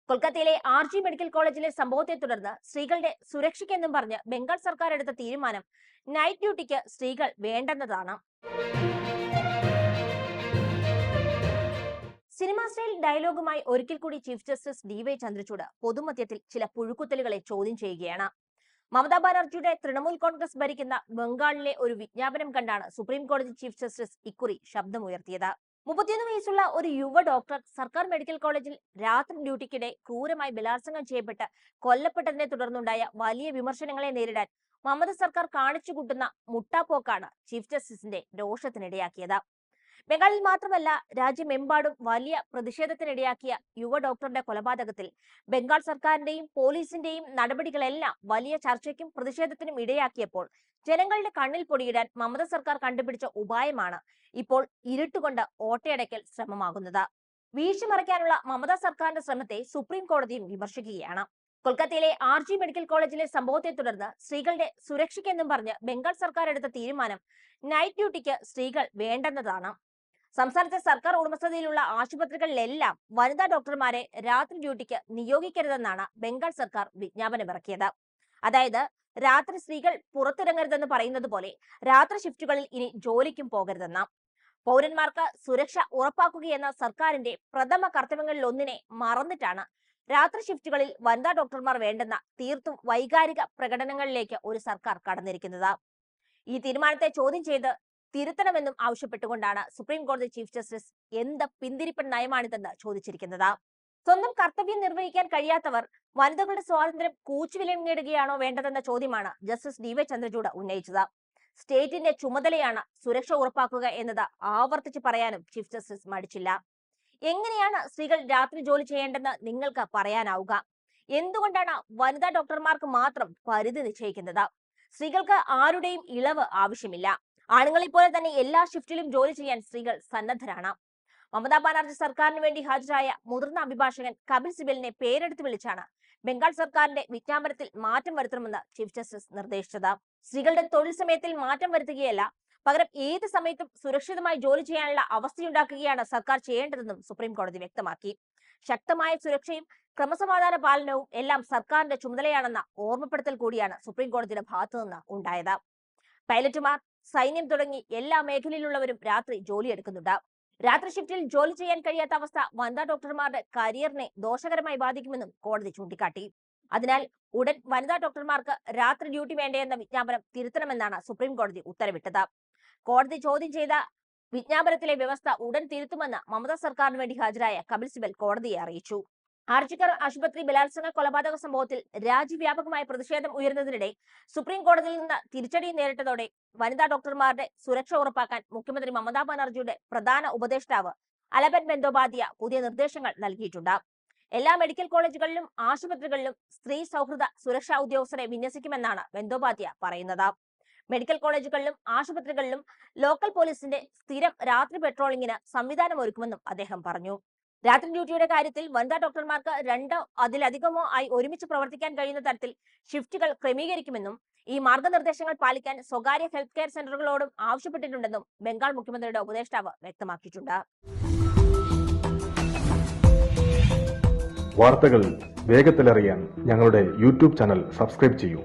കൊൽക്കത്തയിലെ RG medical കോളേജിലെ സംഭവത്തെ തുടർന്ന് സ്ത്രീകളുടെ സുരക്ഷയ്ക്കെന്നും പറഞ്ഞ് ബംഗാൾ സർക്കാർ എടുത്ത തീരുമാനം നൈറ്റ് ഡ്യൂട്ടിക്ക് സ്ത്രീകൾ വേണ്ടെന്നതാണ്. സിനിമാ സ്റ്റൈൽ ഡയലോഗുമായി ഒരിക്കൽ കൂടി ചീഫ് ജസ്റ്റിസ് DY ചന്ദ്രചൂഡ് പൊതുമധ്യത്തിൽ ചില പുഴുക്കുത്തലുകളെ ചോദ്യം ചെയ്യുകയാണ്. മമതാ ബാനർജിയുടെ തൃണമൂൽ കോൺഗ്രസ് ഭരിക്കുന്ന ബംഗാളിലെ ഒരു വിജ്ഞാപനം കണ്ടാണ് സുപ്രീം കോടതി ചീഫ് ജസ്റ്റിസ് ഇക്കുറി ശബ്ദമുയർത്തിയത്. 31 വയസ്സുള്ള ഒരു യുവ ഡോക്ടർ സർക്കാർ മെഡിക്കൽ കോളേജിൽ രാത്രി ഡ്യൂട്ടിക്കിടെ ക്രൂരമായി ബലാത്സംഗം ചെയ്യപ്പെട്ട് കൊല്ലപ്പെട്ടതിനെ തുടർന്നുണ്ടായ വലിയ വിമർശനങ്ങളെ നേരിടാൻ മമത സർക്കാർ കാണിച്ചുകൂട്ടുന്ന മുട്ടാപ്പോക്കാണ് ചീഫ് ജസ്റ്റിസിന്റെ രോഷത്തിനിടയാക്കിയത്. ബംഗാളിൽ മാത്രമല്ല രാജ്യമെമ്പാടും വലിയ പ്രതിഷേധത്തിനിടയാക്കിയ യുവ ഡോക്ടറുടെ കൊലപാതകത്തിൽ ബംഗാൾ സർക്കാരിന്റെയും പോലീസിന്റെയും നടപടികളെല്ലാം വലിയ ചർച്ചയ്ക്കും പ്രതിഷേധത്തിനും ഇടയാക്കിയപ്പോൾ ജനങ്ങളുടെ കണ്ണിൽ പൊടിയിടാൻ മമത സർക്കാർ കണ്ടുപിടിച്ച ഉപായമാണ് ഇപ്പോൾ ഇരുട്ടുകൊണ്ട് ഓട്ടയടയ്ക്കൽ ശ്രമമാകുന്നത്. വീഴ്ച മറയ്ക്കാനുള്ള മമത സർക്കാരിന്റെ ശ്രമത്തെ സുപ്രീം കോടതിയും വിമർശിക്കുകയാണ്. കൊൽക്കത്തയിലെ RG മെഡിക്കൽ കോളേജിലെ സംഭവത്തെ തുടർന്ന് സ്ത്രീകളുടെ സുരക്ഷയ്ക്കെന്നും പറഞ്ഞ് ബംഗാൾ സർക്കാർ എടുത്ത തീരുമാനം നൈറ്റ് ഡ്യൂട്ടിക്ക് സ്ത്രീകൾ വേണ്ടെന്നതാണ്. സംസ്ഥാനത്തെ സർക്കാർ ഉടമസ്ഥതയിലുള്ള ആശുപത്രികളിലെല്ലാം വനിതാ ഡോക്ടർമാരെ രാത്രി ഡ്യൂട്ടിക്ക് നിയോഗിക്കരുതെന്നാണ് ബംഗാൾ സർക്കാർ വിജ്ഞാപനമിറക്കിയത്. അതായത് രാത്രി സ്ത്രീകൾ പുറത്തിറങ്ങരുതെന്ന് പറയുന്നത് പോലെ രാത്രി ഷിഫ്റ്റുകളിൽ ഇനി ജോലിക്കും പോകരുതെന്ന. പൗരന്മാർക്ക് സുരക്ഷ ഉറപ്പാക്കുകയെന്ന സർക്കാരിന്റെ പ്രഥമ കർത്തവ്യങ്ങളിൽ ഒന്നിനെ മറന്നിട്ടാണ് രാത്രി ഷിഫ്റ്റുകളിൽ വനിതാ ഡോക്ടർമാർ വേണ്ടെന്ന തീർത്തും വൈകാരിക പ്രകടനങ്ങളിലേക്ക് ഒരു സർക്കാർ കടന്നിരിക്കുന്നത്. ഈ തീരുമാനത്തെ ചോദ്യം ചെയ്ത് തിരുത്തണമെന്നും ആവശ്യപ്പെട്ടുകൊണ്ടാണ് സുപ്രീം കോടതി ചീഫ് ജസ്റ്റിസ് എന്ത് പിന്തിരിപ്പൻ നയമാണിതെന്ന് ചോദിച്ചിരിക്കുന്നത്. സ്വന്തം കർത്തവ്യം നിർവഹിക്കാൻ കഴിയാത്തവർ വനിതകളുടെ സ്വാതന്ത്ര്യം കൂച്ചുവിലങ്ങിടുകയാണോ വേണ്ടതെന്ന ചോദ്യമാണ് ജസ്റ്റിസ് DY ചന്ദ്രചൂഡ് ഉന്നയിച്ചത്. സ്റ്റേറ്റിന്റെ ചുമതലയാണ് സുരക്ഷ ഉറപ്പാക്കുക എന്നത് ആവർത്തിച്ച് പറയാനും ചീഫ് ജസ്റ്റിസ് മടിച്ചില്ല. എങ്ങനെയാണ് സ്ത്രീകൾ രാത്രി ജോലി ചെയ്യേണ്ടെന്ന് നിങ്ങൾക്ക് പറയാനാവുക? എന്തുകൊണ്ടാണ് വനിതാ ഡോക്ടർമാർക്ക് മാത്രം പരിധി നിശ്ചയിക്കുന്നത്? സ്ത്രീകൾക്ക് ആരുടെയും ഇളവ് ആവശ്യമില്ല. ആണുങ്ങളെ പോലെ തന്നെ എല്ലാ ഷിഫ്റ്റിലും ജോലി ചെയ്യാൻ സ്ത്രീകൾ സന്നദ്ധരാണ്. മമതാ ബാനർജി സർക്കാരിന് വേണ്ടി ഹാജരായ മുതിർന്ന അഭിഭാഷകൻ കപിൽ സിബലിനെ പേരെടുത്ത് വിളിച്ചാണ് ബംഗാൾ സർക്കാരിന്റെ വിജ്ഞാപനത്തിൽ മാറ്റം വരുത്തണമെന്ന് ചീഫ് ജസ്റ്റിസ് നിർദ്ദേശിച്ചത്. സ്ത്രീകളുടെ തൊഴിൽ സമയത്തിൽ മാറ്റം വരുത്തുകയല്ല, പകരം ഏത് സമയത്തും സുരക്ഷിതമായി ജോലി ചെയ്യാനുള്ള അവസ്ഥയുണ്ടാക്കുകയാണ് സർക്കാർ ചെയ്യേണ്ടതെന്നും സുപ്രീം കോടതി വ്യക്തമാക്കി. ശക്തമായ സുരക്ഷയും ക്രമസമാധാന പാലനവും എല്ലാം സർക്കാരിന്റെ ചുമതലയാണെന്ന ഓർമ്മപ്പെടുത്തൽ കൂടിയാണ് സുപ്രീം കോടതിയുടെ ഭാഗത്തുനിന്ന് ഉണ്ടായത്. പൈലറ്റുമാർ, സൈന്യം തുടങ്ങി എല്ലാ മേഖലയിലുള്ളവരും രാത്രി ജോലിയെടുക്കുന്നുണ്ട്. രാത്രി ഷിഫ്റ്റിൽ ജോലി ചെയ്യാൻ കഴിയാത്ത അവസ്ഥ വനിതാ ഡോക്ടർമാരുടെ കരിയറിനെ ദോഷകരമായി ബാധിക്കുമെന്നും കോടതി ചൂണ്ടിക്കാട്ടി. അതിനാൽ ഉടൻ വനിതാ ഡോക്ടർമാർക്ക് രാത്രി ഡ്യൂട്ടി വേണ്ടയെന്ന വിജ്ഞാപനം തിരുത്തണമെന്നാണ് സുപ്രീം കോടതി ഉത്തരവിട്ടത്. കോടതി ചോദ്യം ചെയ്ത വിജ്ഞാപനത്തിലെ വ്യവസ്ഥ ഉടൻ തിരുത്തുമെന്ന് മമതാ സർക്കാരിന് വേണ്ടി ഹാജരായ കപിൽ സിബൽ കോടതിയെ അറിയിച്ചു. ആർജിക്കർ ആശുപത്രി ബലാത്സംഗ കൊലപാതക സംഭവത്തിൽ രാജ്യവ്യാപകമായ പ്രതിഷേധം ഉയർന്നതിനിടെ സുപ്രീം കോടതിയിൽ നിന്ന് തിരിച്ചടി നേരിട്ടതോടെ വനിതാ ഡോക്ടർമാരുടെ സുരക്ഷ ഉറപ്പാക്കാൻ മുഖ്യമന്ത്രി മമതാ ബാനർജിയുടെ പ്രധാന ഉപദേഷ്ടാവ് അലബൻ ബന്ദോപാധ്യായ പുതിയ നിർദ്ദേശങ്ങൾ നൽകിയിട്ടുണ്ട്. എല്ലാ മെഡിക്കൽ കോളേജുകളിലും ആശുപത്രികളിലും സ്ത്രീ സൗഹൃദ സുരക്ഷാ ഉദ്യോഗസ്ഥരെ വിന്യസിക്കുമെന്നാണ് ബന്ദോപാധ്യായ പറയുന്നത്. മെഡിക്കൽ കോളേജുകളിലും ആശുപത്രികളിലും ലോക്കൽ പോലീസിന്റെ സ്ഥിരം രാത്രി പെട്രോളിംഗിന് സംവിധാനം ഒരുക്കുമെന്നും അദ്ദേഹം പറഞ്ഞു. രാത്രി ഡ്യൂട്ടിയുടെ കാര്യത്തിൽ വനിതാ ഡോക്ടർമാർക്ക് 2 അതിലധികമോ ആയി ഒരുമിച്ച് പ്രവർത്തിക്കാൻ കഴിയുന്ന തരത്തിൽ ഷിഫ്റ്റുകൾ ക്രമീകരിക്കുമെന്നും ഈ മാർഗനിർദ്ദേശങ്ങൾ പാലിക്കാൻ സ്വകാര്യ ഹെൽത്ത് കെയർ സെന്ററുകളോടും ആവശ്യപ്പെട്ടിട്ടുണ്ടെന്നും ബംഗാൾ മുഖ്യമന്ത്രിയുടെ ഉപദേഷ്ടാവ് വ്യക്തമാക്കിയിട്ടുണ്ട്. വാർത്തകൾ വേഗത്തിലറിയാൻ ഞങ്ങളുടെ യൂട്യൂബ് ചാനൽ സബ്സ്ക്രൈബ് ചെയ്യൂ.